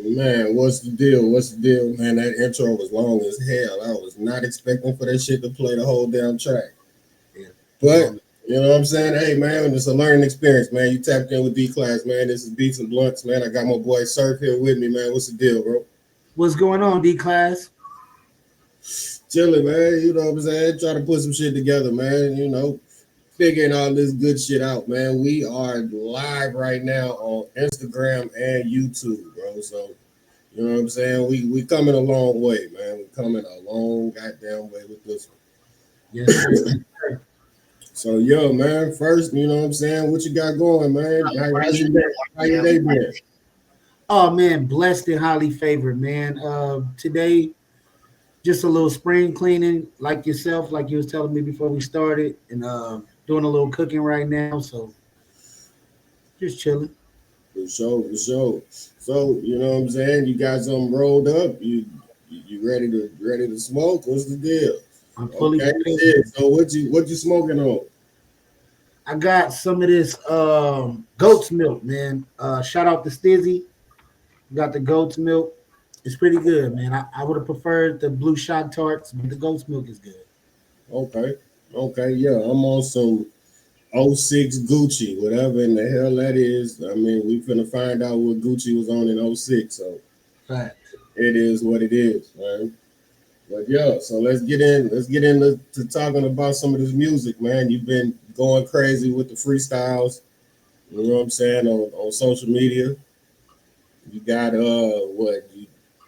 Man, what's the deal? What's the deal, man? That intro was long as hell. I was not expecting for that shit to play the whole damn track. Yeah. But you know what I'm saying? Hey man, it's a learning experience, man. You tapped in with D Class, man. This is Beats and Blunts, man. I got my boy Surf here with me, man. What's the deal, bro? What's going on, D class? Chilling, man. You know what I'm saying? Try to put some shit together, man. You know, figuring all this good shit out, man. We are live right now on Instagram and YouTube, bro. So you know what I'm saying? We coming a long way, man. We coming a long goddamn way with this one. Yes, sir. So yo, man, first, you know what I'm saying? What you got going, man? How's your day? How your day been? Oh man, blessed and highly favored, man. Today, just a little spring cleaning, like yourself, like you was telling me before we started, and doing a little cooking right now. So just chilling. For sure, for sure. So, you know what I'm saying? You got something rolled up. You ready to smoke? What's the deal? I'm fully Okay, prepared. shit. So what you smoking on? I got some of this goat's milk, man. Shout out to Stizzy. Got the goat's milk. It's pretty good, man. I would have preferred the blue shot tarts, but the goat's milk is good. Okay. Okay, yeah. I'm on some '06 Gucci, whatever in the hell that is. I mean, we finna find out what Gucci was on in '06. So Facts. it is what it is, man. But yeah, so let's get into talking about some of this music, man. You've been going crazy with the freestyles, you know what I'm saying, on social media. You got what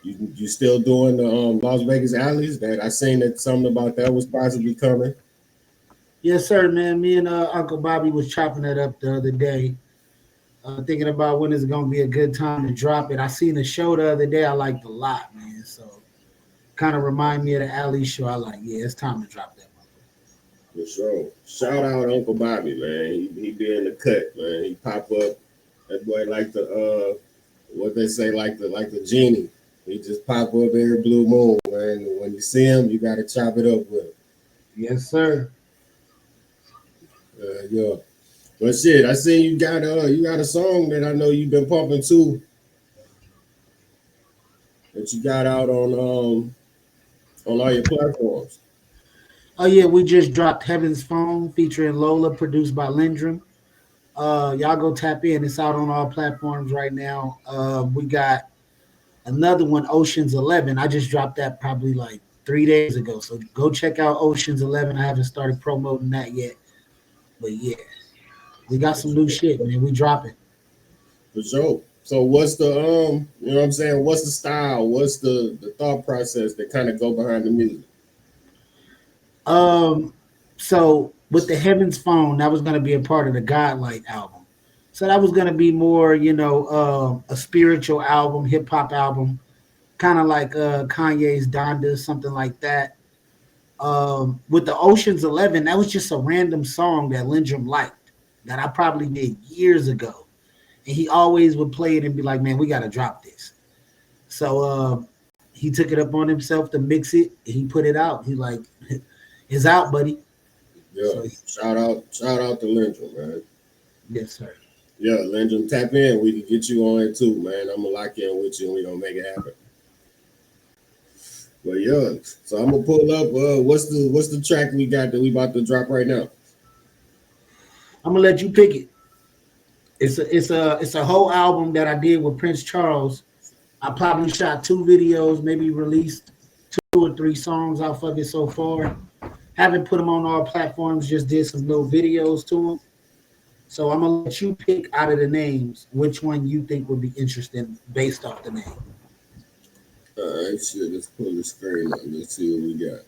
you still doing the Las Vegas alleys that I seen that something about that was possibly coming. Yes, sir, man. Me and Uncle Bobby was chopping that up the other day, thinking about when is it gonna be a good time to drop it. I seen the show the other day. I liked a lot, man. So kind of remind me of the alley show. I like, yeah, it's time to drop that. For sure. Shout out Uncle Bobby, man. He be in the cut, man. He pop up. That boy like the what they say, like the genie. He just pop up every blue moon, man. And when you see him, you gotta chop it up with him. Yes, sir. Yeah. But shit, I see you got a song that I know you've been pumping too that you got out on all your platforms. Oh yeah, we just dropped Heaven's Phone featuring Lola, produced by Lindrum. Y'all go tap in. It's out on all platforms right now. We got another one, Ocean's 11. I just dropped that probably like 3 days ago. So go check out Ocean's 11. I haven't started promoting that yet, but yeah, we got some new shit, man. We dropping. For sure. So what's the you know what I'm saying? What's the style? What's the thought process that kind of go behind the music? Um, so with the Heaven's Phone, that was gonna be a part of the Godlight album. So that was gonna be more, a spiritual album, hip hop album, kind of like Kanye's Donda, something like that. With the Ocean's 11, that was just a random song that Lindrum liked that I probably did years ago, and he always would play it and be like, "Man, we got to drop this." So he took it up on himself to mix it. And he put it out. He like, "It's out, buddy." Yeah. So Shout out to Lindrum, man. yes, sir. Yeah, Lindrum, tap in. We can get you on it too, man. I'm gonna lock in with you and we gonna make it happen. But yeah, so I'm gonna pull up. What's the track we got that we about to drop right now? I'm gonna let you pick it. It's a whole album that I did with Prince Charles. I probably shot 2 videos, maybe released 2 or 3 songs off of it so far. Haven't put them on all platforms, just did some little videos to them. So I'm gonna let you pick out of the names which one you think would be interesting based off the name. All right, shit. Let's pull the screen up. Let's see what we got.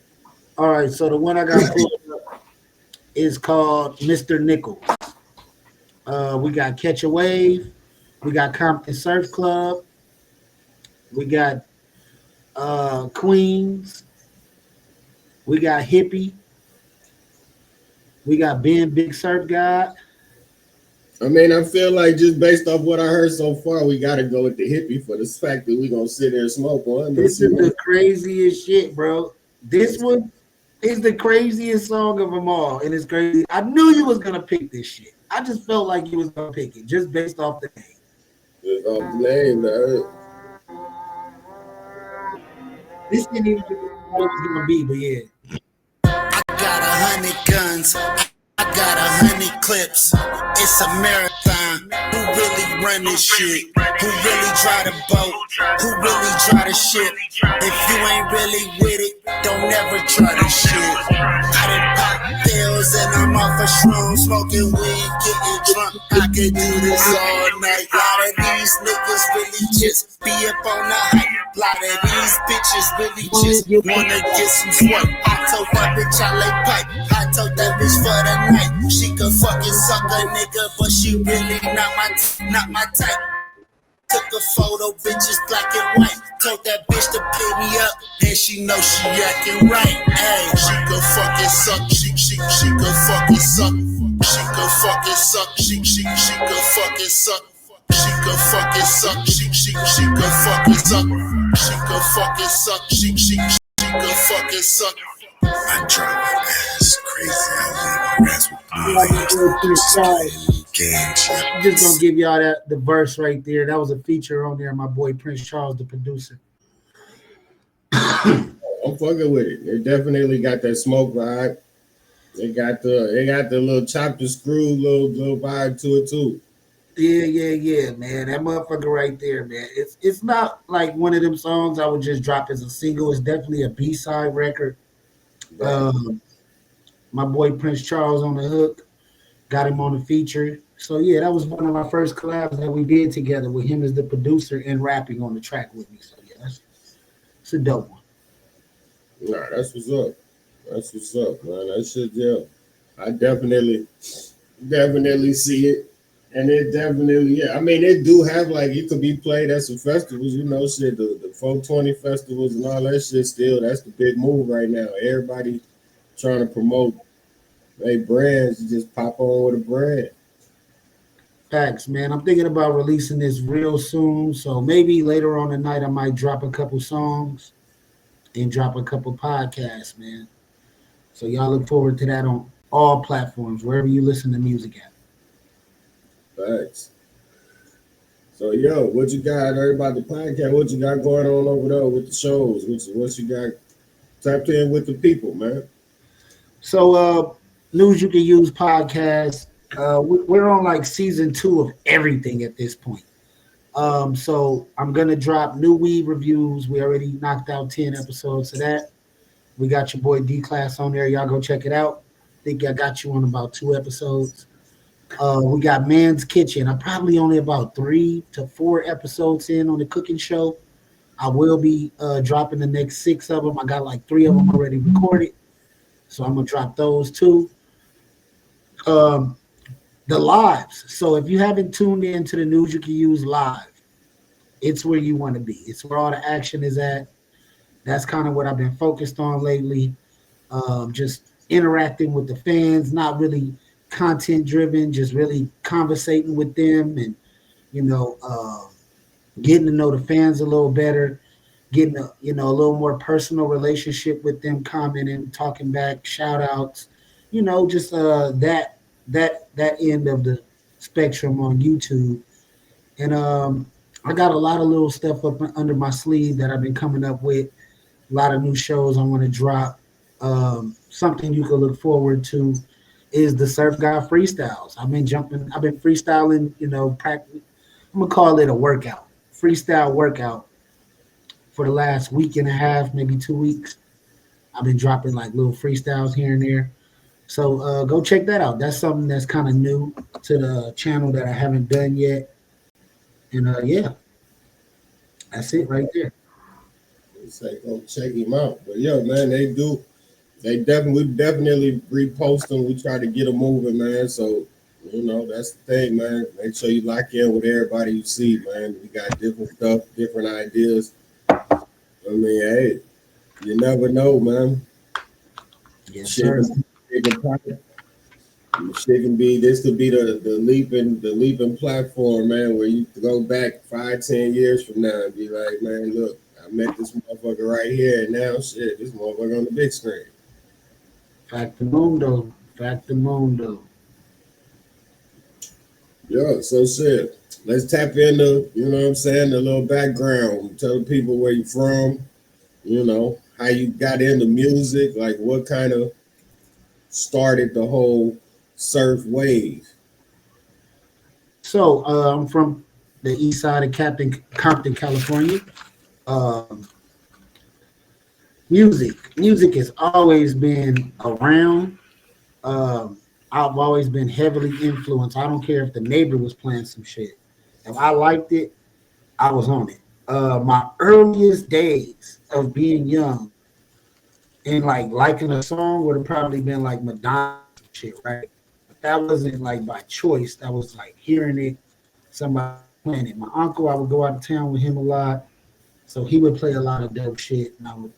All right, so the one I got pulled up is called Mr. Nichols. We got Catch a Wave, we got Compton Surf Club, we got Queens, we got Hippie, we got Ben Big Surf God. I mean, I feel like just based off what I heard so far, we gotta go with the hippie for the fact that we gonna sit there and smoke one. This is the craziest shit, bro. This one is the craziest song of them all, and it's crazy. I knew you was gonna pick this shit. I just felt like you was gonna pick it just based off the name. Just off the name, man. This didn't even what it was gonna be, but yeah. I got 100 guns. I got 100 clips. It's a marathon. Who really run this shit? Who really drive the boat? Who really drive the ship? If you ain't really with it, don't never try this shit. I done pop pills and I'm off a shroom, smoking weed, getting drunk. I could do this all night. Lot of these niggas really just be up on the hype. Lot of these bitches really just wanna get some swipe. I told my bitch I lay pipe. I told that bitch for the night. She could fucking suck a nigga, but she really not my type. Took a photo, bitches black and white. Told that bitch to pay me up, and she know she acting right. Hey, she could fucking suck. She could fucking suck. She could fucking suck. She could fucking suck. She could fucking suck. She could fucking suck. She could fucking suck. She could fucking suck. I drive my ass crazy. I leave my ass with I'm just gonna give y'all the verse right there. That was a feature on there. My boy Prince Charles, the producer. I'm fucking with it. They definitely got that smoke vibe. They got the little chop the screw little vibe to it too. Yeah, man. That motherfucker right there, man. It's not like one of them songs I would just drop as a single. It's definitely a B-side record. Right. My boy Prince Charles on the hook, got him on the feature. So yeah, that was one of my first collabs that we did together with him as the producer and rapping on the track with me. So yeah, it's a dope one. Nah, that's what's up. That's what's up, man. That shit, yeah. I definitely see it. And it definitely, yeah. I mean, they do have like it could be played at some festivals, you know, shit, the 420 festivals and all that shit. Still, that's the big move right now. Everybody trying to promote their brands, you just pop on with a brand. Facts, man. I'm thinking about releasing this real soon, so maybe later on tonight I might drop a couple songs and drop a couple podcasts, man. So y'all look forward to that on all platforms, wherever you listen to music at. Thanks. So, yo, what you got? Everybody, the podcast, what you got going on over there with the shows? What you got tapped in with the people, man? So, News You Can Use podcast. We're on like season 2 of everything at this point. So I'm gonna drop new weed reviews. We already knocked out 10 episodes of that. We got your boy D Class on there. Y'all go check it out. I think I got you on about 2 episodes. We got Man's Kitchen. I'm probably only about 3 to 4 episodes in on the cooking show. I will be dropping the next 6 of them. I got like 3 of them already recorded, so I'm gonna drop those too. The lives. So if you haven't tuned in to the News You Can Use live, it's where you want to be. It's where all the action is at. That's kind of what I've been focused on lately. Just interacting with the fans, not really content driven, just really conversating with them and, getting to know the fans a little better, getting a little more personal relationship with them, commenting, talking back, shout outs, just that end of the spectrum on YouTube. And I got a lot of little stuff up under my sleeve that I've been coming up with. A lot of new shows I want to drop. Something you can look forward to is the Surf Guy freestyles. I've been freestyling, practice. I'm gonna call it a workout, freestyle workout for the last week and a half, maybe 2 weeks. I've been dropping like little freestyles here and there. So go check that out. That's something that's kind of new to the channel that I haven't done yet. And yeah, that's it right there. Say go check him out. But yeah, man, we definitely repost them. We try to get them moving, man. So that's the thing, man. Make sure you lock in with everybody you see, man. We got different stuff, different ideas. I mean, hey, you never know, man. Yes, sir. This could be the leaping platform, man, where you go back 5-10 years from now and be like, man, look, I met this motherfucker right here, and now shit, this motherfucker on the big screen. Factamundo. Yeah, so shit. Let's tap into, the little background. Tell the people where you from, You know, how you got into music, like what kind of started the whole surf wave. So I'm from the east side of Compton, California. Um, music has always been around. Um, I've always been heavily influenced. I don't care if the neighbor was playing some shit. If I liked it, I was on it. My earliest days of being young and like liking a song would have probably been like Madonna shit, right? But that wasn't like by choice. That was like hearing it, somebody playing it. My uncle, I would go out of town with him a lot, so he would play a lot of dope shit, and I would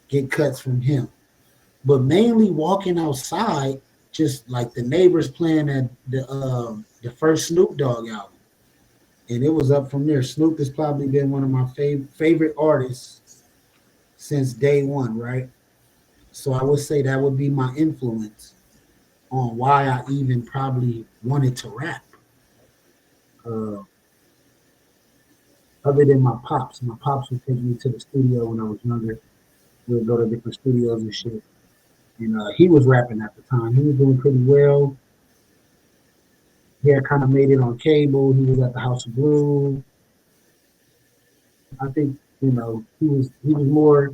get cuts from him. But mainly walking outside, just like the neighbors playing at the first Snoop Dogg album, and it was up from there. Snoop has probably been one of my favorite artists since day one, right? So I would say that would be my influence on why I even probably wanted to rap. Uh, Other than my pops would take me to the studio when I was younger. We would go to different studios and shit. And he was rapping at the time. He was doing pretty well. He had kind of made it on cable. He was at the House of Blue. I think he was more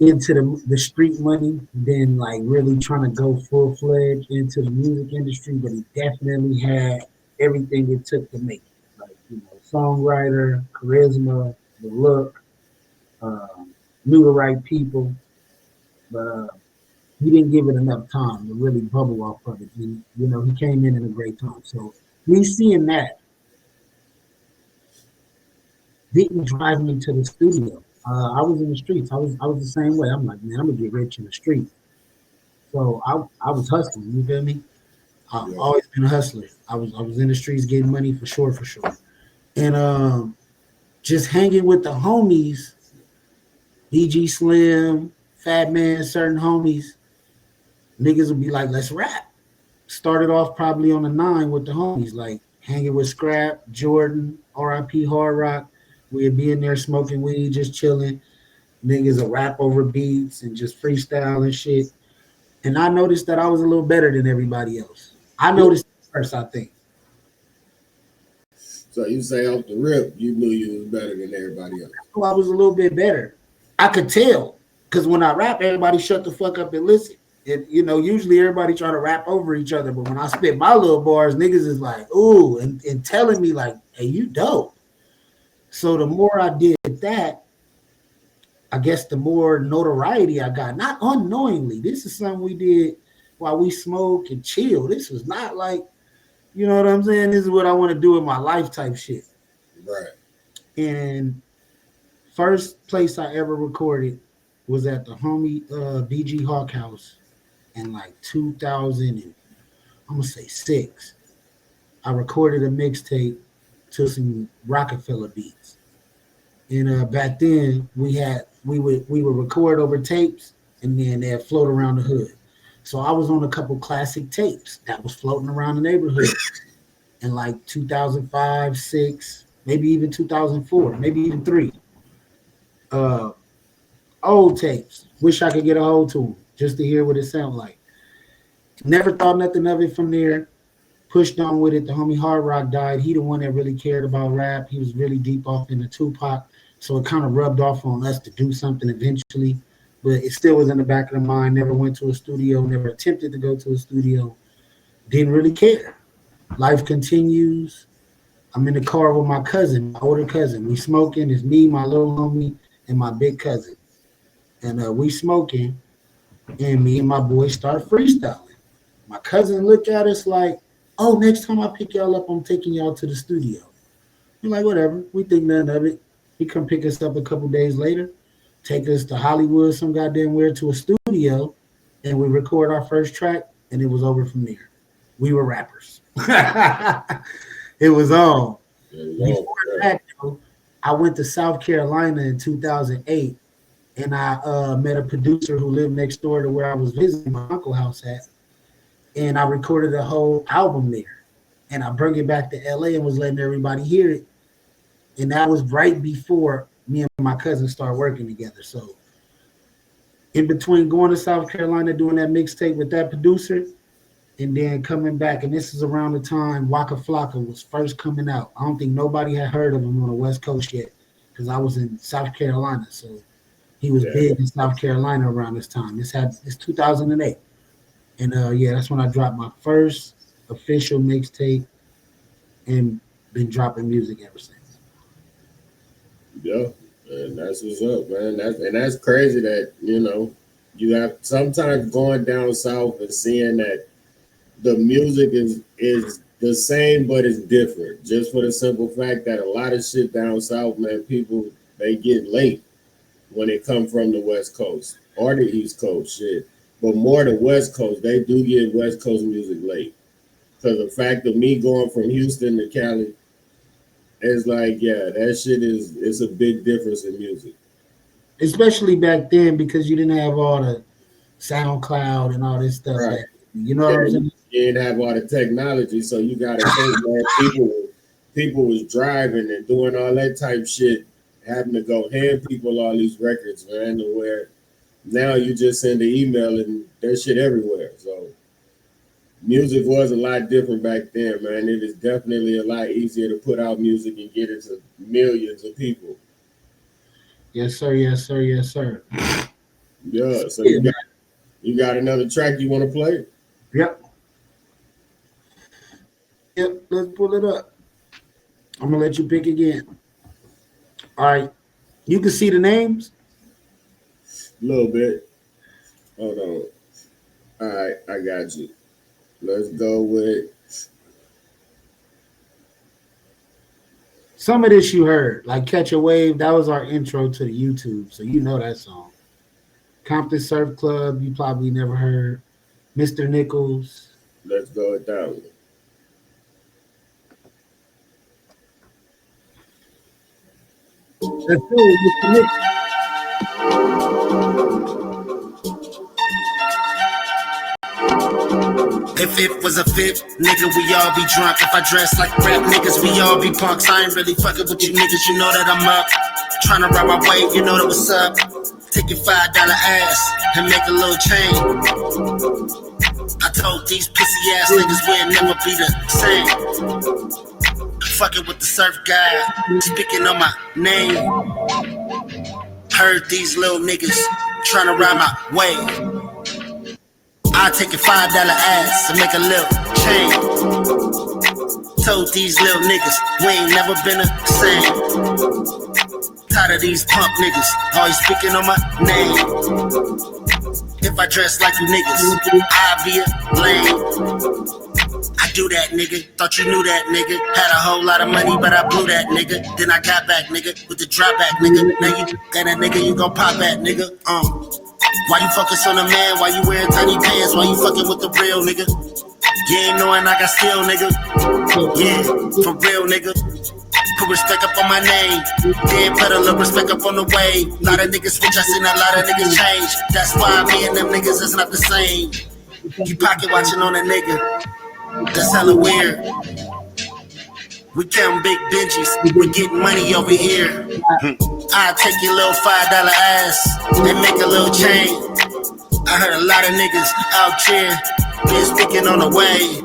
into the street money than like really trying to go full fledged into the music industry. But he definitely had everything it took to make it. Like songwriter, charisma, the look, knew the right people, but he didn't give it enough time to really bubble off of it. And he came in a great time. So me seeing that didn't drive me to the studio. I was in the streets. I was the same way. I'm like, man, I'm gonna get rich in the street. So I was hustling. You feel me? I've Yeah. always been a hustler. I was in the streets getting money for sure, for sure. And just hanging with the homies, DG Slim, Fat Man, certain homies, niggas would be like, let's rap. Started off probably on the 9 with the homies, like hanging with Scrap, Jordan, RIP Hard Rock. We'd be in there smoking weed, just chilling. Niggas will rap over beats and just freestyle and shit. And I noticed that I was a little better than everybody else. I noticed it first, I think. So you say off the rip, you knew you was better than everybody else. So I was a little bit better. I could tell because when I rap, everybody shut the fuck up and listen. And usually everybody try to rap over each other, but when I spit my little bars, niggas is like, ooh, and telling me like, hey, you dope. So the more I did that, I guess the more notoriety I got. Not unknowingly. This is something we did while we smoke and chill. This was not like, you know what I'm saying? This is what I want to do in my life type shit. Right. And first place I ever recorded was at the homie BG Hawk House in like 2000 and I'm gonna say 6. I recorded a mixtape to some Rockefeller beats. And back then we would record over tapes and then they'd float around the hood. So I was on a couple classic tapes that was floating around the neighborhood in like 2005, 6, maybe even 2004, maybe even 3. Uh, Old tapes. Wish I could get a hold to them just to hear what it sounded like. Never thought nothing of it from there. Pushed on with it. The homie Hard Rock died. He the one that really cared about rap. He was really deep off into Tupac. So it kind of rubbed off on us to do something eventually. But it still was in the back of the mind. Never went to a studio. Never attempted to go to a studio. Didn't really care. Life continues. I'm in the car with my cousin, my older cousin. We smoking. It's me, my little homie, and my big cousin. And we smoking, and me and my boy start freestyling. My cousin look at us like, oh, next time I pick y'all up, I'm taking y'all to the studio. We're like, whatever. We think nothing of it. He come pick us up a couple days later, take us to Hollywood, some goddamn where, to a studio, and we record our first track, and it was over from there. We were rappers. It was on. Before that, though, I went to South Carolina in 2008, and I met a producer who lived next door to where I was visiting my uncle's house at, and I recorded a whole album there. And I brought it back to LA and was letting everybody hear it. And that was right before me and my cousin started working together. So in between going to South Carolina, doing that mixtape with that producer, and then coming back, and this is around the time Waka Flocka was first coming out. I don't think nobody had heard of him on the West Coast yet, because I was in South Carolina, so he was big in South Carolina around this time. It's 2008, and that's when I dropped my first official mixtape, and been dropping music ever since. Yeah, and that's what's up, man. That's crazy that you have sometimes going down south and seeing that the music is the same but it's different. Just for the simple fact that a lot of shit down south, man, people they get late when it come from the West Coast or the East Coast, shit. But more the West Coast, they do get West Coast music late. Because the fact of me going from Houston to Cali, it's like, yeah, that shit it's a big difference in music. Especially back then, because you didn't have all the SoundCloud and all this stuff. Right. You know what I'm saying? You didn't have all the technology, so you got to think, man, people was driving and doing all that type shit, having to go hand people all these records, man, to where now you just send an email and there's shit everywhere. So music was a lot different back then, man. It is definitely a lot easier to put out music and get it to millions of people. Yes, sir. Yes, sir. Yes, sir. Yeah. So you got another track you want to play? Yep. Let's pull it up. I'm gonna let you pick again. All right. You can see the names. A little bit. Hold on. All right, I got you. Let's go with some of this you heard, like Catch a Wave. That was our intro to the YouTube, so you know that song. Compton Surf Club, you probably never heard. Mr. Nichols. Let's go with that one. Let's do it, Mr. Nichols. If it was a fifth, nigga, we all be drunk. If I dress like rap niggas, we all be punks. I ain't really fucking with you niggas, you know that I'm up. Tryna ride my wave, you know that what's up. Take your $5 ass and make a little change. I told these pissy ass niggas we'll never be the same. Fucking with the surf guy, speaking on my name. Heard these little niggas tryna ride my wave. I take your $5 ass and make a little change. Told these little niggas we ain't never been the same. Tired of these punk niggas always speaking on my name. If I dress like you niggas, I'll be a lame. I do that, nigga. Thought you knew that, nigga. Had a whole lot of money, but I blew that, nigga. Then I got back, nigga, with the drop back, nigga. Now you got that nigga, you gon' pop at, nigga. Why you focus on a man? Why you wearing tiny pants? Why you fucking with the real nigga? You ain't knowing I got skill, nigga. Yeah, for real, nigga. Put respect up on my name. Then put a little respect up on the way. Lot of niggas switch, I seen a lot of niggas change. That's why me and them niggas is not the same. You pocket watching on a nigga. That's hella weird. We count big benches. We getting money over here. I take your little $5 ass and make a little change. I heard a lot of niggas out here been speaking on the way.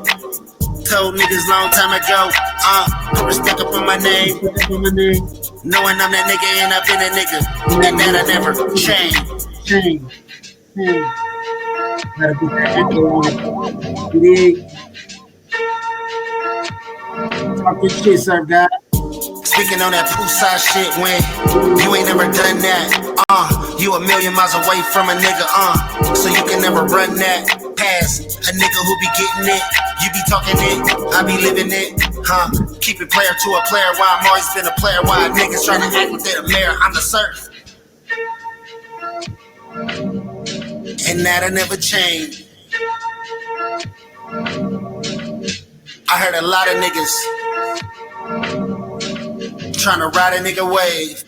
Told niggas long time ago, put respect up on my name. Knowing I'm that nigga and I've been a nigga, and that I never change. Gotta put that echo on it. Talk this shit, sir, guy. Speaking on that poolside shit when you ain't never done that. You a million miles away from a nigga, so you can never run that past a nigga who be getting it. You be talking it, I be living it, Keep it player to a player, why I'm always been a player. Why niggas trying to act with the mayor, I'm the surf. And that'll never change. I heard a lot of niggas trying to ride a nigga wave.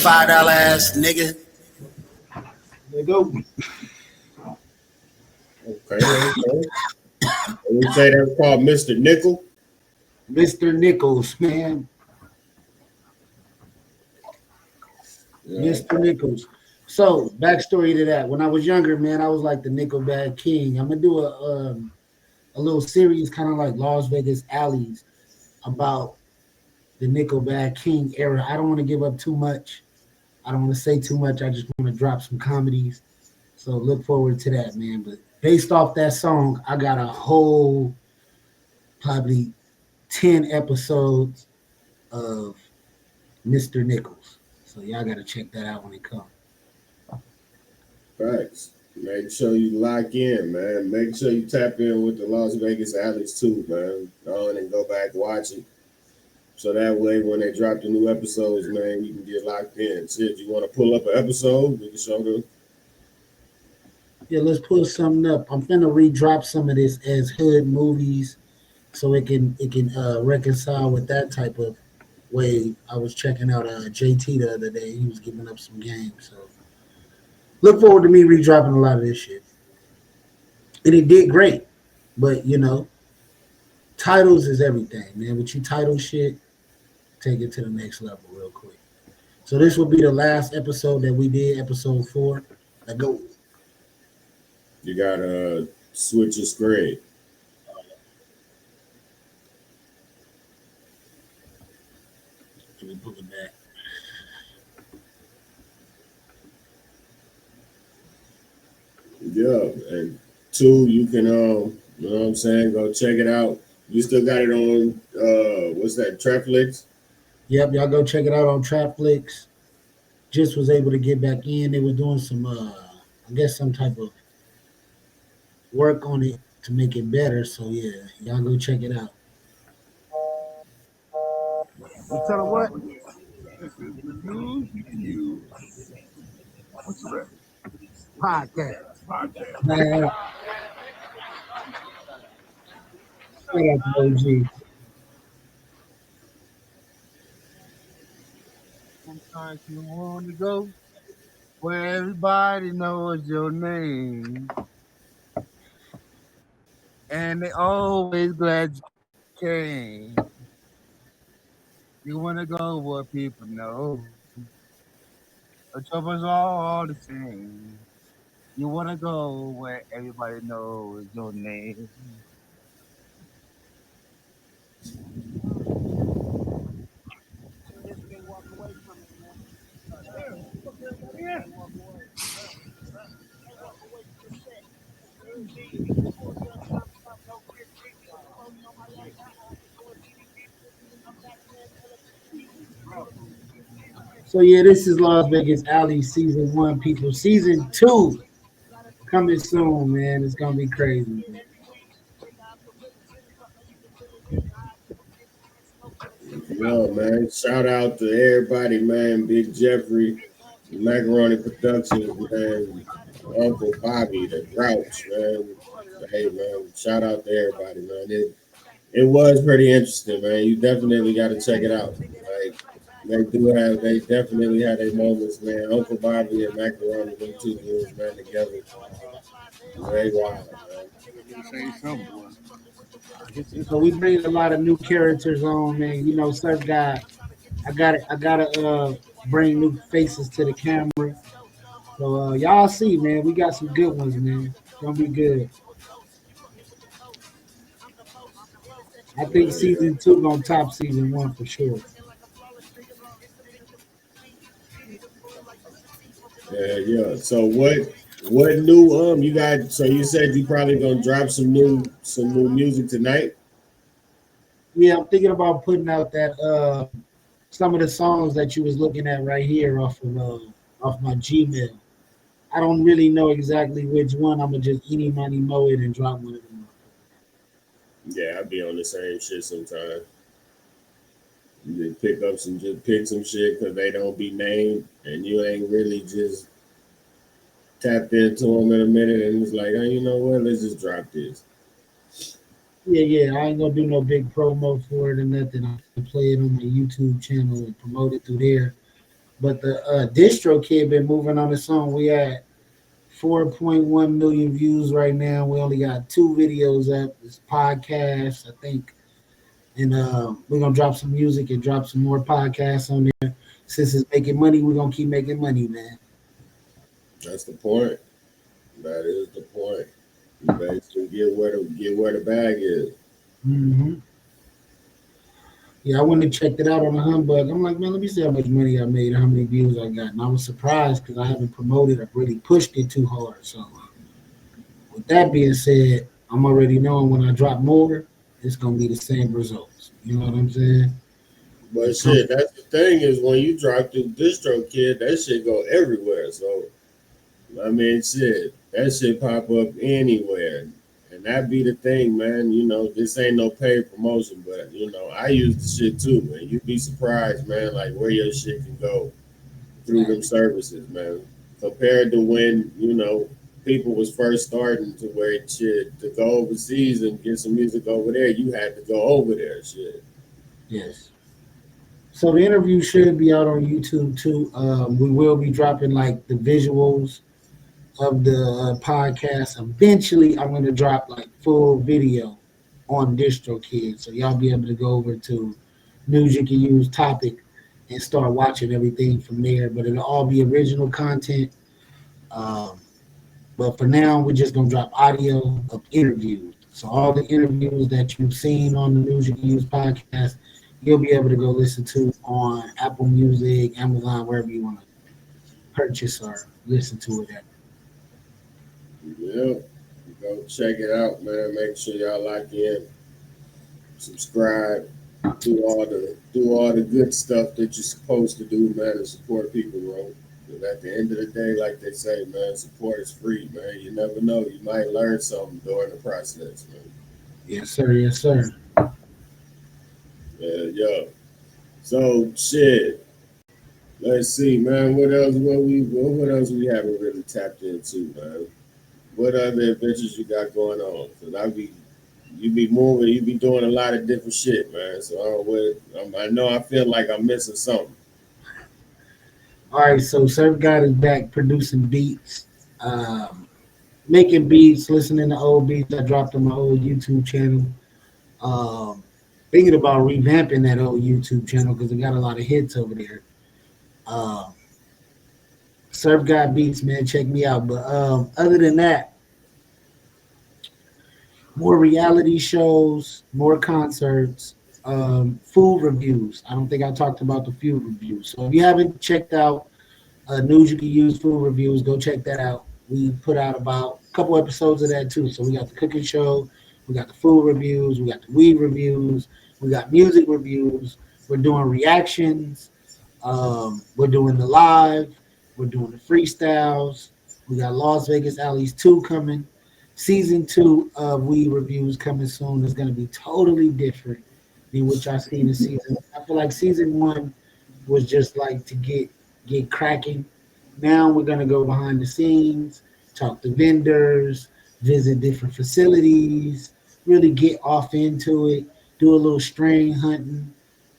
$5 ass nigga. There you go. Okay. And we say that's called Mr. Nickel. Mr. Nichols, man. Yeah. Mr. Nichols. So backstory to that. When I was younger, man, I was like the Nickelback king. I'm gonna do a little series, kind of like Las Vegas Alleys, about the Nickelback King era. I don't want to give up too much. I don't want to say too much. I just want to drop some comedies. So look forward to that, man. But based off that song, I got a whole probably 10 episodes of Mr. Nichols. So y'all gotta check that out when it comes. Facts. Make sure you lock in, man. Make sure you tap in with the Las Vegas Alleys too, man. Go on and go back watch it. So that way, when they drop the new episodes, man, you can get locked in. See, if you want to pull up an episode, we can show them. Yeah, let's pull something up. I'm finna redrop some of this as hood movies so it can reconcile with that type of way. I was checking out JT the other day. He was giving up some games. So look forward to me redropping a lot of this shit. And it did great. But titles is everything, man. But you title shit, take it to the next level real quick. So this will be the last episode that we did, episode 4. Let go. You got to switch your screen. Let me pull it back. Yeah, and 2, you can you know what I'm saying, go check it out. You still got it on what's that, Trapflix? Yep, y'all go check it out on Trapflix. Just was able to get back in. They were doing some I guess some type of work on it to make it better. So yeah, y'all go check it out. You tell them what? What's that? Podcast. Man, shout out to OG. Sometimes you want to go where everybody knows your name. And they always glad you came. You want to go where people know the trouble's all the same. You want to go where everybody knows your name. So yeah, this is Las Vegas Alley season 1, people. Season 2 coming soon, man. It's gonna be crazy. Yo, man, shout out to everybody, man. Big Jeffrey, Macaroni Productions, man. Uncle Bobby, the Grouch, man. Hey, man, shout out to everybody, man. It was pretty interesting, man. You definitely got to check it out. Like, they definitely had their moments, man. Uncle Bobby and Macaroni, them two dudes, man, together. Very wild, man. So we bring a lot of new characters on, man. Surf guy. I gotta bring new faces to the camera. So y'all see, man, we got some good ones, man. It's gonna be good. I think season 2 gonna top season 1 for sure. Yeah. So what new you got? So you said you probably gonna drop some new music tonight. Yeah, I'm thinking about putting out that some of the songs that you was looking at right here off my Gmail. I don't really know exactly which one. I'm gonna just eeny money mow it and drop one of them. Yeah, I be on the same shit sometimes. You just pick some shit because they don't be named, and you ain't really just tapped into them in a minute, and it's like, oh, you know what? Let's just drop this. Yeah. I ain't gonna do no big promo for it or nothing. I'll play it on my YouTube channel and promote it through there. But the Distro Kid been moving on the song. We at 4.1 million views right now. We only got 2 videos up. It's podcasts, I think. And we're gonna drop some music and drop some more podcasts on there. since it's making money, we're gonna keep making money, man. That's the point. That is the point. You basically get where the bag is. Hmm. Yeah, I went and checked it out on the humbug. I'm like, man, let me see how much money I made, how many views I got, and I was surprised because I haven't promoted or really pushed it too hard. So, with that being said, I'm already knowing when I drop more, it's gonna be the same results. You know what I'm saying? But It come, shit, that's the thing is when you drop the distro kid, that shit go everywhere. So I mean, shit, that shit pop up anywhere, and that be the thing, man. You know, this ain't no paid promotion, but you know, I use the shit too, and you'd be surprised, man, like where your shit can go through them services, man. Compared to when people was first starting to where shit to go overseas and get some music over there, you had to go over there, shit. yes. So the interview should be out on YouTube too. We will be dropping like the visuals of the podcast. Eventually, I'm going to drop like full video on DistroKid, so y'all be able to go over to News You Can Use topic and start watching everything from there. But it'll all be original content. Um, but for now, we're just going to drop audio of interviews. So all the interviews that you've seen on the News You Can Use podcast, you'll be able to go listen to on Apple Music, Amazon, wherever you want to purchase or listen to it at. Yeah, go check it out, man. Make sure y'all lock in, subscribe, do all the good stuff that you're supposed to do, man, and support people, bro. Because at the end of the day, like they say, man, support is free, man. You never know, you might learn something during the process, man. Yes, sir. Yes, sir. Yeah, yeah. So shit. Let's see, man. What else we haven't really tapped into, man? What other adventures you got going on? Cause you be moving, you be doing a lot of different shit, man. So I know I feel like I'm missing something. All right, so Surf God is back producing beats, making beats, listening to old beats I dropped on my old YouTube channel. Um, Thinking about revamping that old YouTube channel because it got a lot of hits over there. Um, Surf God Beats, man, check me out. But other than that, more reality shows, more concerts, food reviews. I don't think I talked about the food reviews. So if you haven't checked out News You Can Use food reviews, go check that out. We put out about a couple episodes of that too. So we got the cooking show, we got the food reviews, we got the weed reviews, we got music reviews. We're doing reactions. We're doing the live. We're doing the freestyles. We got Las Vegas Alleys 2 coming. Season 2 of Weed Reviews coming soon. It's going to be totally different than what y'all seen in season 1. I feel like season 1 was just like to get cracking. Now we're gonna go behind the scenes, talk to vendors, visit different facilities, really get off into it, do a little strain hunting,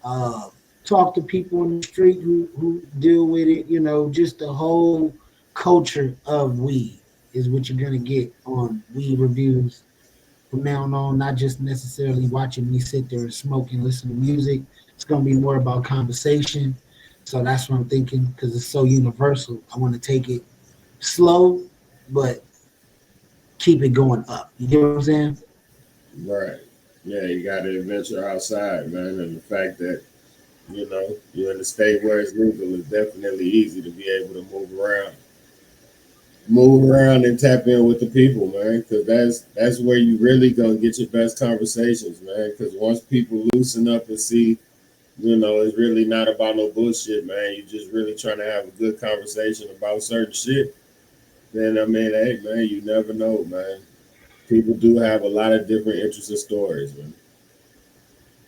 uh, talk to people on the street who deal with it. You know, just the whole culture of weed is what you're gonna get on weed reviews from now on, not just necessarily watching me sit there and smoke and listen to music. It's going to be more about conversation. So that's what I'm thinking because it's so universal. I want to take it slow, but keep it going up. You get what I'm saying? Right. Yeah, you got to venture outside, man. And the fact that, you're in a state where it's legal, it's definitely easy to be able to move around and tap in with the people, man, because that's where you really gonna get your best conversations, man. Because once people loosen up and see, it's really not about no bullshit, man. You just really trying to have a good conversation about certain shit. Then I mean, hey, man, you never know, man. People do have a lot of different interesting stories, man.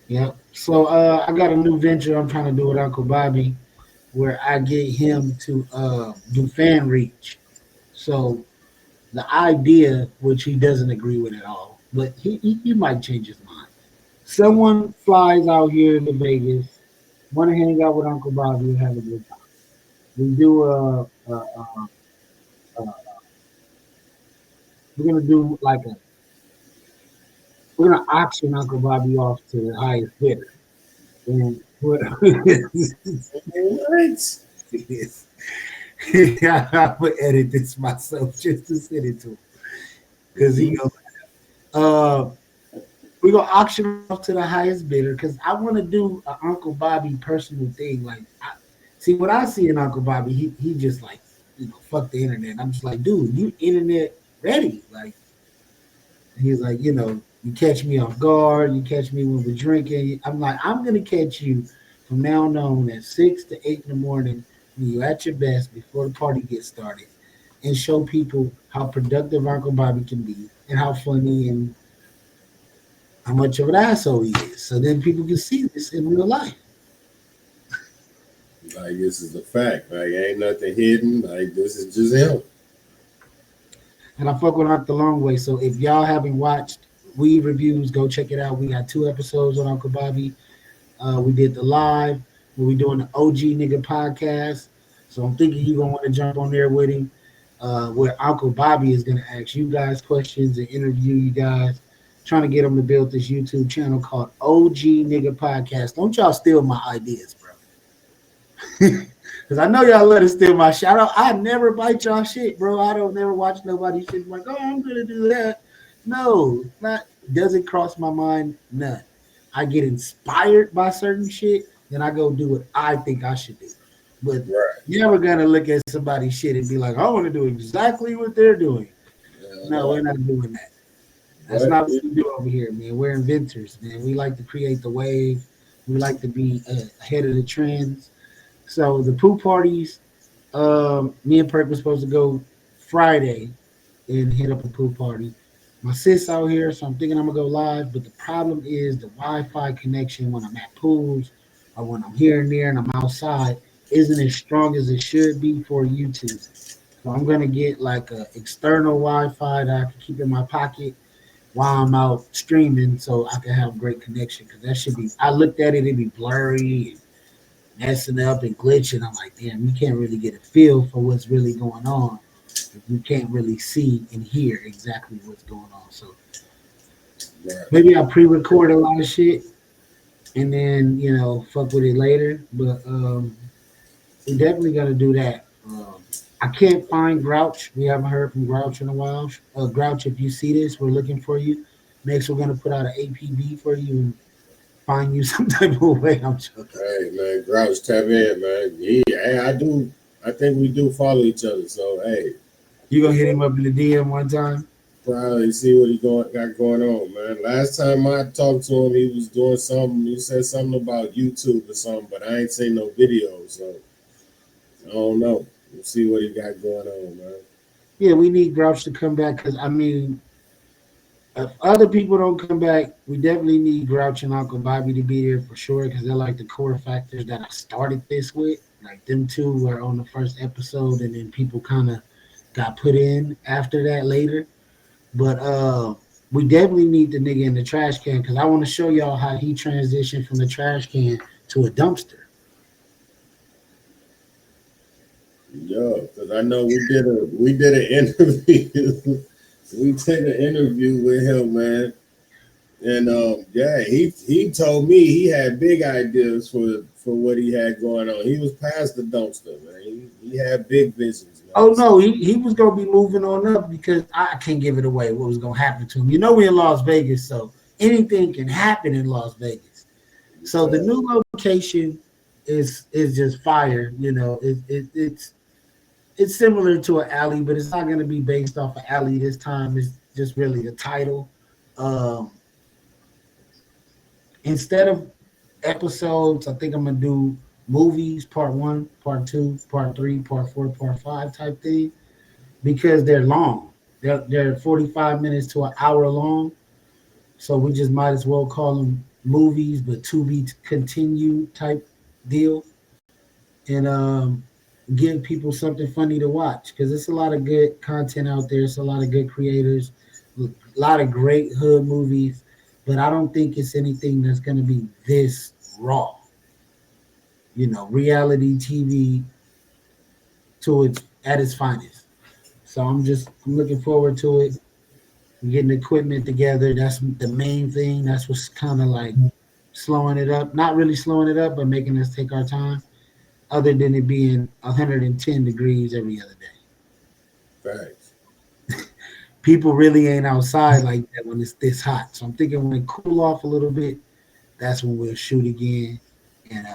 Yeah. So I got a new venture I'm trying to do with Uncle Bobby where I get him to do fan reach. So the idea, which he doesn't agree with at all, but he might change his mind. Someone flies out here to Vegas, want to hang out with Uncle Bobby and have a good time. We do we're gonna do like a we're gonna auction Uncle Bobby off to the highest bidder, and What? I'm gonna edit this myself just to send it to him because he goes. We're gonna auction off to the highest bidder because I want to do an Uncle Bobby personal thing. Like, see what I see in Uncle Bobby, he just like, fuck the internet. I'm just like, dude, you internet ready? Like, he's like, you catch me off guard, you catch me when we're drinking. I'm like, I'm gonna catch you from now on at 6 to 8 in the morning when you're at your best before the party gets started, and show people how productive Uncle Bobby can be and how funny and how much of an asshole he is. So then people can see this in real life. Like this is a fact. Like ain't nothing hidden. Like this is just him. And I fuck with Uncle the long way. So if y'all haven't watched weed reviews, go check it out. We got 2 episodes on Uncle Bobby. We did the live. We doing the OG nigga podcast. So I'm thinking you're gonna want to jump on there with him. Where Uncle Bobby is gonna ask you guys questions and interview you guys. Trying to get him to build this YouTube channel called OG Nigga Podcast. Don't y'all steal my ideas, bro. Because I know y'all let us steal my shit. I never bite y'all shit, bro. I don't never watch nobody's shit like, oh, I'm going to do that. No, not doesn't cross my mind, none. I get inspired by certain shit, then I go do what I think I should do. But you're never going to look at somebody's shit and be like, I want to do exactly what they're doing. No, we're not doing that. That's not what we do over here, man. We're inventors, man. We like to create the wave. We like to be ahead of the trends. So the pool parties, me and Perk was supposed to go Friday and hit up a pool party. My sis out here, so I'm thinking I'm gonna go live. But the problem is the Wi-Fi connection when I'm at pools or when I'm here and there and I'm outside isn't as strong as it should be for YouTube. So I'm gonna get like a external Wi-Fi that I can keep in my pocket while I'm out streaming, so I can have great connection. Because that should be. I looked at it, it'd be blurry and messing up and glitching. I'm like, damn, you can't really get a feel for what's really going on if you can't really see and hear exactly what's going on. So maybe I'll pre-record a lot of shit and then fuck with it later. But we definitely got to do that. I can't find Grouch. We haven't heard from Grouch in a while. Grouch, if you see this, we're looking for you. Next, we're gonna put out an APB for you and find you some type of way. I'm joking. Hey man, Grouch, tap in, man. Hey, I think we do follow each other. So hey, you gonna hit him up in the DM one time? Probably see what he got going on, man. Last time I talked to him, he was doing something. He said something about YouTube or something, but I ain't seen no videos, so I don't know. We'll see what he got going on, man. Yeah, we need Grouch to come back because I mean, if other people don't come back, we definitely need Grouch and Uncle Bobby to be there for sure because they're like the core factors that I started this with. Like them two were on the first episode, and then people kind of got put in after that later. But we definitely need the nigga in the trash can because I want to show y'all how he transitioned from the trash can to a dumpster. Yo, because I know we did an interview. We did an interview with him, man. And he told me he had big ideas for what he had going on. He was past the dumpster, man. He had big visions, man. Oh no, he was gonna be moving on up because I can't give it away what was gonna happen to him. You know we're in Las Vegas, so anything can happen in Las Vegas. So the new location is just fire. It's similar to an alley, but it's not going to be based off an alley this time. It's just really a title. Instead of episodes, I think I'm going to do movies, part 1, part 2, part 3, part 4, part 5 type thing because they're long. They're 45 minutes to an hour long. So we just might as well call them movies, but to be continued type deal. And give people something funny to watch because there's a lot of good content out there. It's a lot of good creators, a lot of great hood movies, but I don't think it's anything that's going to be this raw. Reality TV at its finest. So I'm looking forward to it. Getting equipment together. That's the main thing. That's what's kind of like slowing it up, not really slowing it up, but making us take our time. Other than it being 110 degrees every other day, Facts. people really ain't outside like that when it's this hot. So I'm thinking when it cool off a little bit, that's when we'll shoot again. And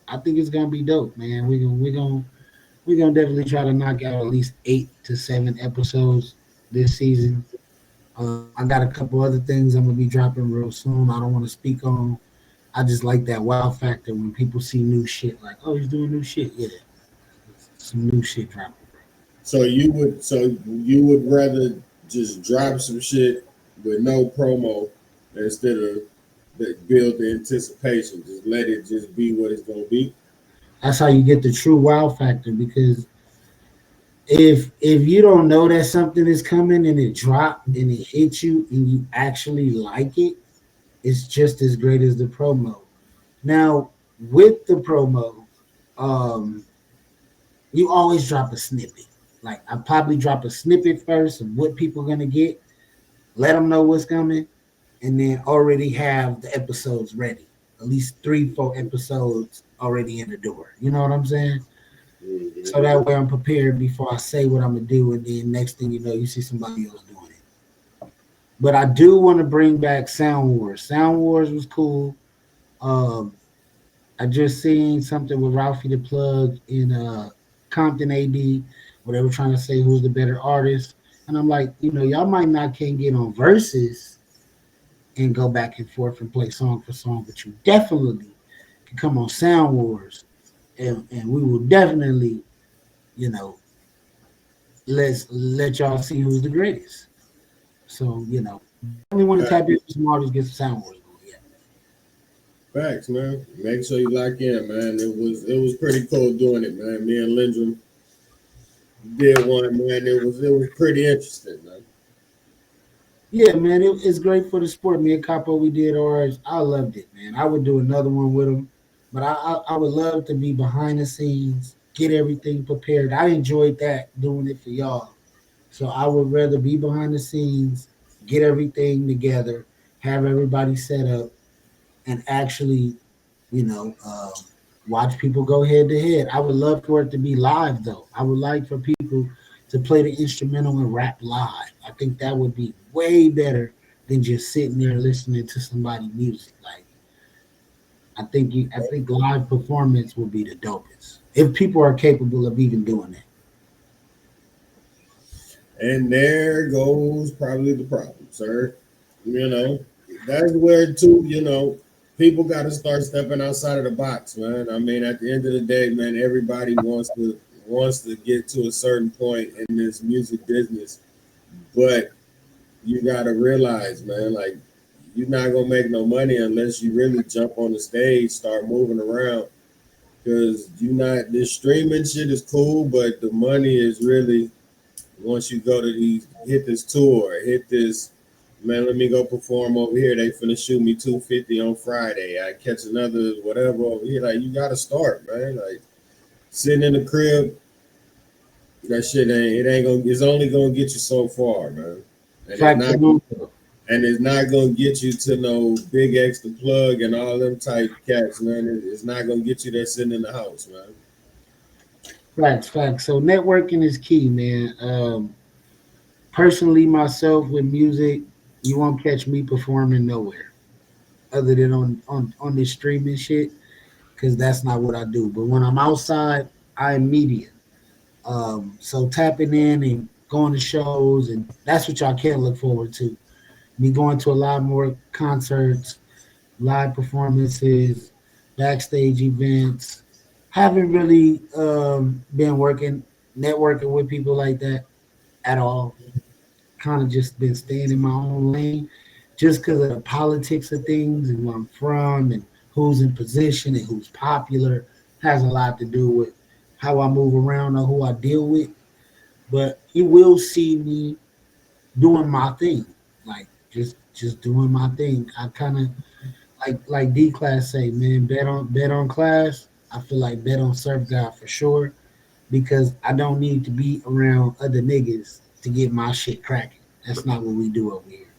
I think it's gonna be dope, man. We're gonna definitely try to knock out at least 8 to 7 episodes this season. I got a couple other things I'm gonna be dropping real soon. I don't want to speak on. I just like that wow factor when people see new shit. Like, oh, he's doing new shit. Yeah, some new shit dropping. So you would rather just drop some shit with no promo instead of build the anticipation. Just let it just be what it's gonna be. That's how you get the true wow factor. Because if you don't know that something is coming and it dropped and it hits you and you actually like it, it's just as great as the promo. Now with the promo, um, you always drop a snippet. Like I probably drop a snippet first of what people are gonna get, let them know what's coming, and then already have the episodes ready. At least 3, 4 episodes already in the door. You know what I'm saying? Mhm. So that way I'm prepared before I say what I'm gonna do, and then next thing you know, you see somebody else doing it. But I do want to bring back Sound Wars. Sound Wars was cool. Um, I just seen something with Ralphie the Plug in Compton AD, where they were trying to say who's the better artist. And I'm like, y'all might not can get on verses and go back and forth and play song for song, but you definitely can come on Sound Wars, and we will definitely, you know, let's let y'all see who's the greatest. So, definitely want to tap into some artists, get some Sound Wars going. Yeah. Facts, man. Make sure you lock in, man. It was pretty cool doing it, man. Me and Lindrum did one, man. It was pretty interesting, man. Yeah, man, it's great for the sport. Me and Capo, we did ours. I loved it, man. I would do another one with him, but I would love to be behind the scenes, get everything prepared. I enjoyed that doing it for y'all. So I would rather be behind the scenes, get everything together, have everybody set up, and actually, you know, watch people go head to head. I would love for it to be live, though. I would like for people to play the instrumental and rap live. I think that would be way better than just sitting there listening to somebody's music. Like, I think live performance would be the dopest if people are capable of even doing that. And there goes probably the problem, sir. You know, that's where too, people got to start stepping outside of the box, man. I mean, at the end of the day, man, everybody wants to get to a certain point in this music business, but you got to realize, man, like you're not gonna make no money unless you really jump on the stage, start moving around. Because you not this streaming shit is cool, but the money is really once you go to these hit this tour, hit this man, let me go perform over here. They finna shoot me 250 on Friday. I catch another whatever over here. Like you gotta start, man. Like sitting in the crib, that shit ain't gonna it's only gonna get you so far, man. And it's Fact, not and it's not gonna get you to no big X the plug and all them type cats, man. It's not gonna get you there sitting in the house, man. facts. So networking is key, man. Personally, myself with music, you won't catch me performing nowhere other than on this streaming shit, because that's not what I do. But when I'm outside, I am media. So tapping in and going to shows, and that's what y'all can look forward to. Me going to a lot more concerts, live performances, backstage events. Haven't really been working, networking with people like that at all. Kind of just been staying in my own lane just because of the politics of things and where I'm from and who's in position and who's popular has a lot to do with how I move around or who I deal with. But you will see me doing my thing, like just doing my thing. I kind of like D class say, man, bet on class. I feel like bet on Surf God for sure because I don't need to be around other niggas to get my shit cracking. That's not what we do over here.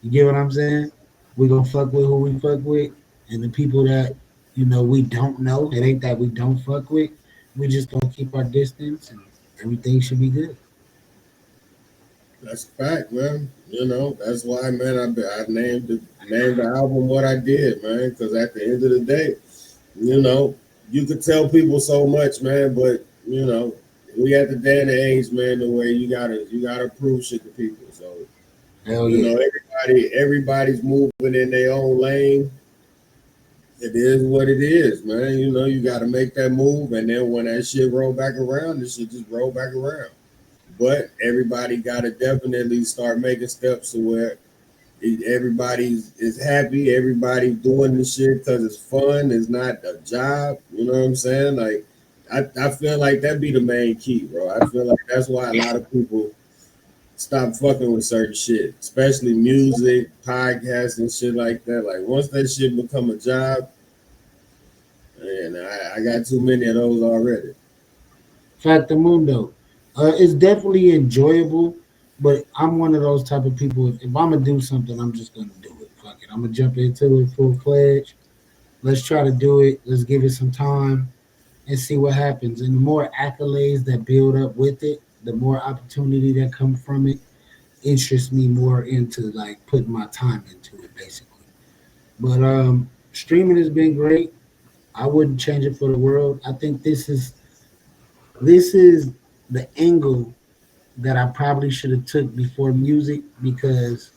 You get what I'm saying? We gonna fuck with who we fuck with, and the people that we don't know. It ain't that we don't fuck with. We just gonna keep our distance, and everything should be good. That's a fact, man. That's why, man. I named the album what I did, man. Because at the end of the day, you know, you could tell people so much, man. But we at the day and the age, man, the way you gotta prove shit to people. So Hell yeah. everybody's moving in their own lane. It is what it is, man. You got to make that move, and then when that shit roll back around, the shit just roll back around. But everybody got to definitely start making steps to where everybody is happy. Everybody doing this shit because it's fun. It's not a job. You know what I'm saying? Like, I feel like that be the main key, bro. I feel like that's why a lot of people stop fucking with certain shit, especially music, podcasts, and shit like that. Like, once that shit become a job, man, I got too many of those already. Factamundo. It's definitely enjoyable, but I'm one of those type of people. If I'm gonna do something, I'm just gonna do it. Fuck it. I'm gonna jump into it full fledged. Let's try to do it. Let's give it some time and see what happens. And the more accolades that build up with it, the more opportunity that come from it interests me more into like putting my time into it, basically. But streaming has been great. I wouldn't change it for the world. I think this is the angle that I probably should have took before music, because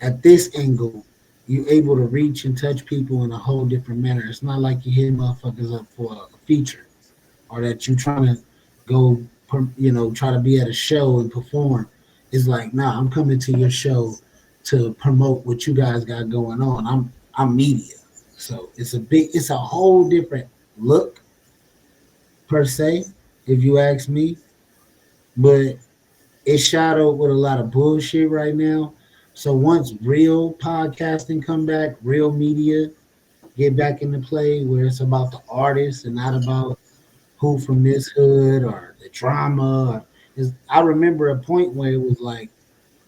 at this angle you're able to reach and touch people in a whole different manner. It's not like you hit motherfuckers up for a feature, or that you trying to go try to be at a show and perform. It's like, nah, I'm coming to your show to promote what you guys got going on. I'm media. So it's a whole different look per se, if you ask me. But it's shadowed with a lot of bullshit right now. So once real podcasting come back, real media get back into play, where it's about the artist and not about who from this hood or the drama. I remember a point where it was like,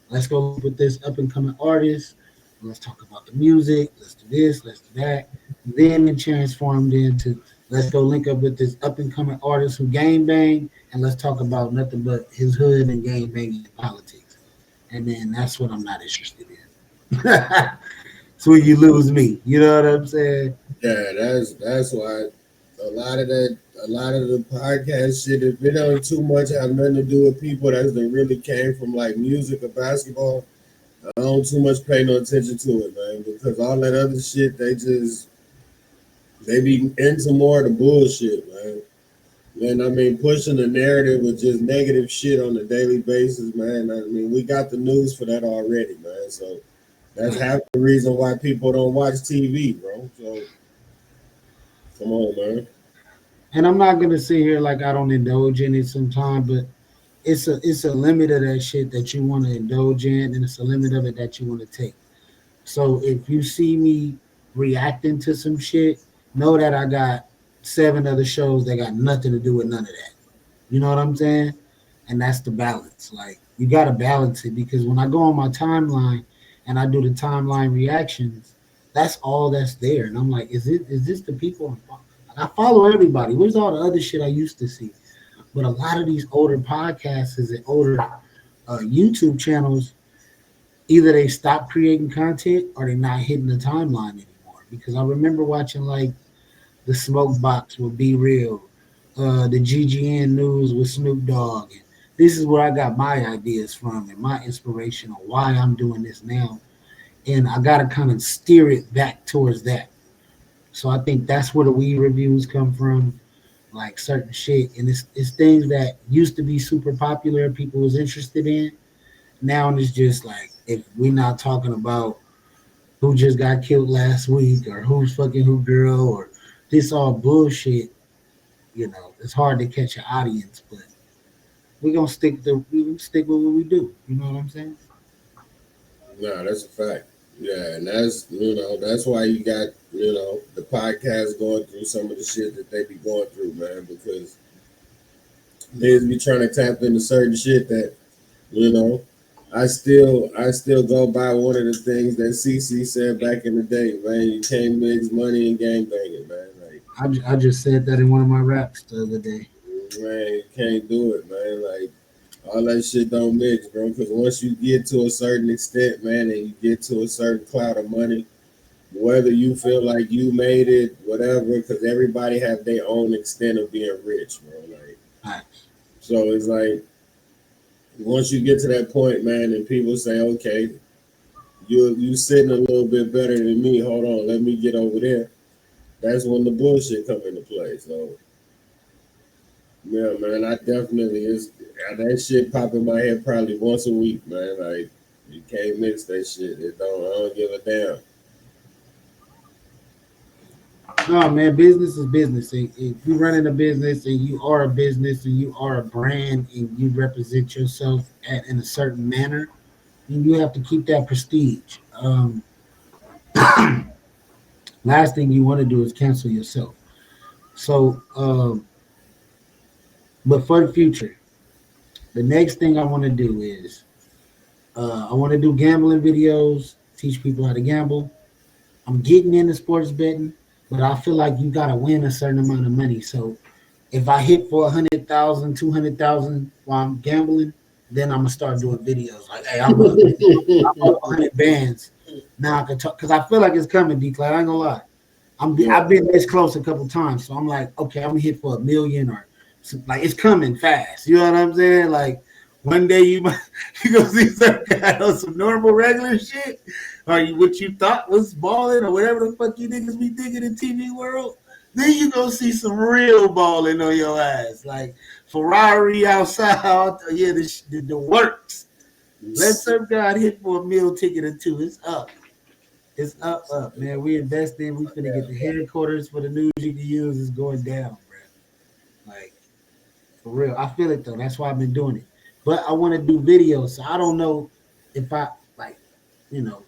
let's go link with this up and coming artist. Let's talk about the music. Let's do this. Let's do that. Then it transformed into, let's go link up with this up and coming artist who gang bang, and let's talk about nothing but his hood and gang banging and politics. And then that's what I'm not interested in. That's where you lose me. You know what I'm saying? Yeah, that's why a lot of the podcast shit, if it don't too much have nothing to do with people that really came from like music or basketball, I don't too much pay no attention to it, man. Because all that other shit, they be into more of the bullshit, man. And I mean, pushing the narrative with just negative shit on a daily basis, man. I mean, we got the news for that already, man. So that's half the reason why people don't watch TV, bro. So come on, man. And I'm not gonna sit here like I don't indulge in it sometimes, but it's a limit of that shit that you want to indulge in, and it's a limit of it that you want to take. So if you see me reacting to some shit, know that I got seven other shows that got nothing to do with none of that. You know what I'm saying? And that's the balance. Like, you gotta balance it, because when I go on my timeline and I do the timeline reactions, that's all that's there. And I'm like, is this the people I follow everybody? Where's all the other shit I used to see? But a lot of these older podcasts and older YouTube channels, either they stop creating content or they're not hitting the timeline anymore. Because I remember watching like the Smoke Box with Be Real, the GGN News with Snoop Dogg. And this is where I got my ideas from and my inspiration on why I'm doing this now. And I got to kind of steer it back towards that. So I think that's where the weed reviews come from, like certain shit. And it's things that used to be super popular, people was interested in. Now it's just like, if we're not talking about who just got killed last week or who's fucking who girl or this all bullshit, it's hard to catch an audience. But we gonna stick with what we do. You know what I'm saying? No, that's a fact. Yeah, and that's why you got the podcast going through some of the shit that they be going through, man, because niggas be trying to tap into certain shit that you know I still go by one of the things that CC said back in the day, man. You can't mix money and gang banging, man. Like, I just said that in one of my raps the other day. man, you can't do it, man. Like, all that shit don't mix, bro. Because once you get to a certain extent, man, and you get to a certain cloud of money, whether you feel like you made it, whatever, because everybody have their own extent of being rich, bro. Like, Right. so it's like once you get to that point, man, and people say, okay, you sitting a little bit better than me. Hold on, let me get over there. That's when the bullshit come into play. So yeah, man, I definitely is that shit pop in my head probably once a week, man. Like you can't mix that shit. I don't give a damn. No, man, business is business. If you're running a business and you are a business and you are a brand and you represent yourself in a certain manner, then you have to keep that prestige. Last thing you want to do is cancel yourself. So, but for the future, the next thing I want to do is I want to do gambling videos, teach people how to gamble. I'm getting into sports betting, but I feel like you got to win a certain amount of money. So if I hit for 100,000, 200,000 while I'm gambling, then I'm gonna start doing videos like, "Hey, I'm up 100 bands now." I can talk because I feel like it's coming, D. Clyde. I ain't gonna lie. I've been this close a couple times, so I'm like, okay, I'm gonna hit for 1 million or like it's coming fast. You know what I'm saying? Like one day you might you gonna see some guy on some normal regular shit, or what you thought was balling or whatever the fuck you niggas be thinking in TV world. Then you gonna see some real balling on your ass, like Ferrari outside. Yeah, the works. Let some guy hit for a meal ticket or two. It's up. It's up, man. We investing. We finna get the headquarters for the news you can use. Is going down, bro. Like for real. I feel it though. That's why I've been doing it. But I want to do videos, so I don't know if I like, you know,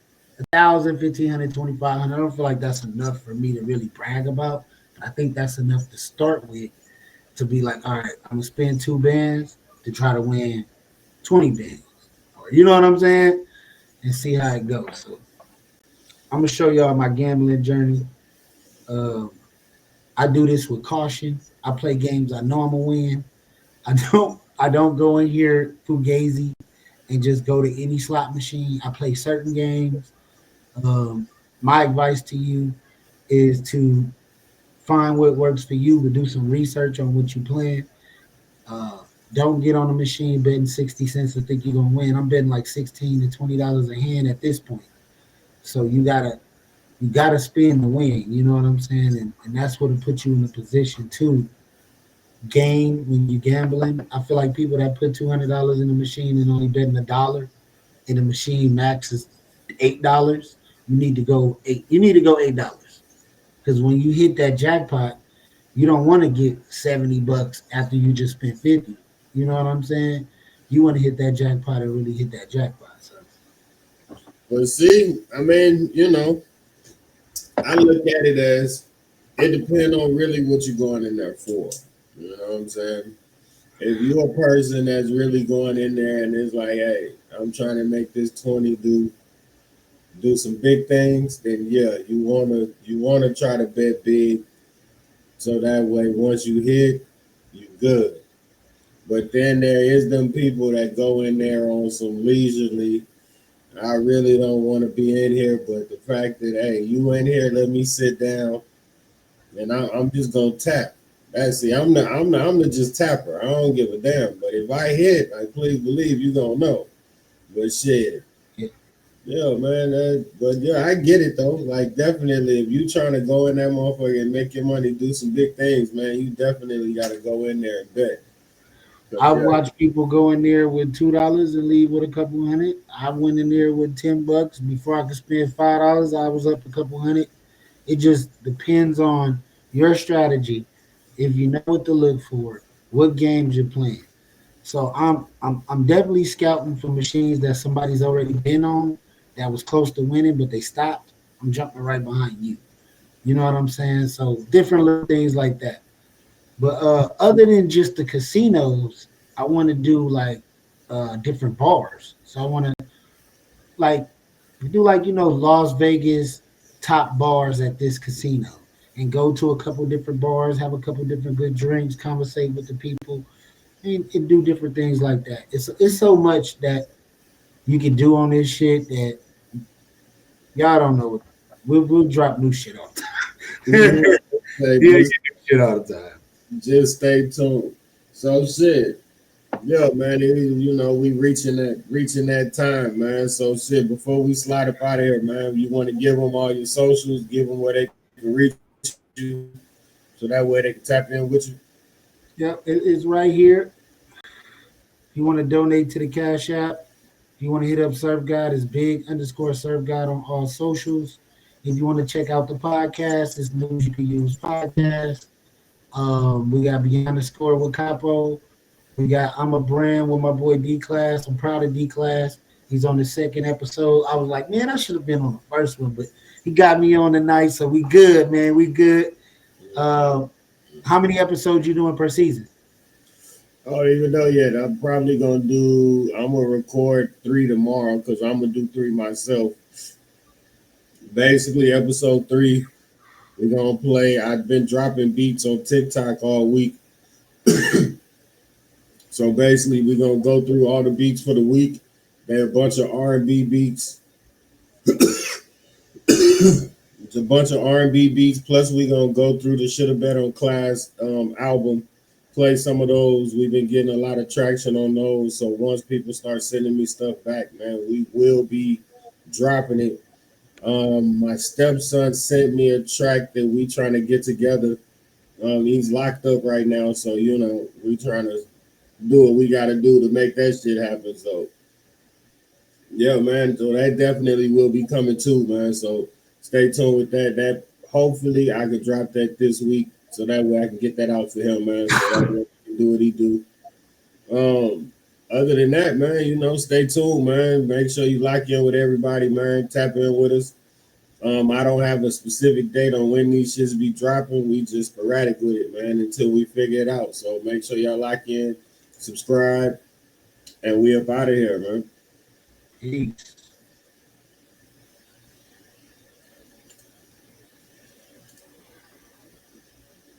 1,000, 1,500, 2,500. I don't feel like that's enough for me to really brag about. But I think that's enough to start with to be like, all right, I'm gonna spend 2 bands to try to win 20 bands, or you know what I'm saying, and see how it goes. So I'm gonna show y'all my gambling journey. Um, I do this with caution. I play games I know I'm gonna win. I don't go in here fugazi and just go to any slot machine. I play certain games. Um, my advice to you is to find what works for you, but do some research on what you plan. Uh, don't get on a machine betting 60 cents to think you're gonna win. I'm betting like $16 to $20 a hand at this point. So you gotta spin to win. You know what I'm saying? And that's what will put you in a position to gain when you're gambling. I feel like people that put $200 in a machine and only betting $1, and the machine max is $8. You need to go eight. You need to go $8 because when you hit that jackpot, you don't want to get $70 after you just spent 50. You know what I'm saying? You want to hit that jackpot and really hit that jackpot. So But see, I mean, I look at it as it depends on really what you're going in there for. You know what I'm saying? If you're a person that's really going in there and it's like, hey, I'm trying to make this 20 do some big things, then yeah, you wanna try to bet big so that way once you hit, you good. But then there is them people that go in there on some leisurely. I really don't want to be in here, but the fact that hey, you in here, let me sit down and I'm just gonna tap. That's see, I'm the just tapper. I don't give a damn. But if I hit, like please believe you gonna know. But shit, yeah, yeah, man. But yeah, I get it though. Like definitely, if you trying to go in that motherfucker and make your money, do some big things, man. You definitely got to go in there and bet. 'Cause, I've yeah, watched people go in there with $2 and leave with a couple hundred. I went in there with $10 before I could spend $5. I was up a couple hundred. It just depends on your strategy. If you know what to look for, what games you're playing. So I'm definitely scouting for machines that somebody's already been on that was close to winning, but they stopped. I'm jumping right behind you. You know what I'm saying? So different little things like that. But other than just the casinos, I want to do like different bars. So I want to like do like Las Vegas top bars at this casino, and go to a couple different bars, have a couple different good drinks, conversate with the people, and do different things like that. It's so much that you can do on this shit that y'all don't know. We'll drop new shit all the time. Yeah, Yeah, just, shit all the time. just stay tuned. So shit. Yeah, man, we reaching that time, man. So shit, before we slide up out of here, man, you want to give them all your socials, give them where they can reach you, so that way they can tap in with you. Yep, it's right here. You want to donate to the Cash App. If you want to hit up Surf God, it's big_Surf God on all socials. If you want to check out the podcast, it's News You Can Use Podcast. We got Beyond the Score with Capo. We got I'm a Brand with my boy D Class. I'm proud of D Class. He's on the second episode. I was like, man, I should have been on the first one, but he got me on tonight, so we good, man. We good. How many episodes you doing per season? I don't even know yet. I'm gonna record 3 tomorrow because I'm gonna do 3 myself. Basically, episode 3, we're gonna play. I've been dropping beats on TikTok all week. So basically, we're gonna go through all the beats for the week. They're a bunch of R&B beats. It's a bunch of R&B beats. Plus, we're gonna go through the Shoulda Bet on Class album. Play some of those. We've been getting a lot of traction on those. So once people start sending me stuff back, man, we will be dropping it. My stepson sent me a track that we trying to get together. He's locked up right now, so we trying to do what we got to do to make that shit happen. So yeah, man. So that definitely will be coming too, man. So stay tuned with that. That hopefully I could drop that this week, so that way I can get that out for him, man. So that way he can do what he do. Other than that, man, stay tuned, man. Make sure you lock in with everybody, man. Tap in with us. I don't have a specific date on when these shits be dropping. We just sporadic with it, man, until we figure it out. So make sure y'all lock in, subscribe, and we up out of here, man. Peace.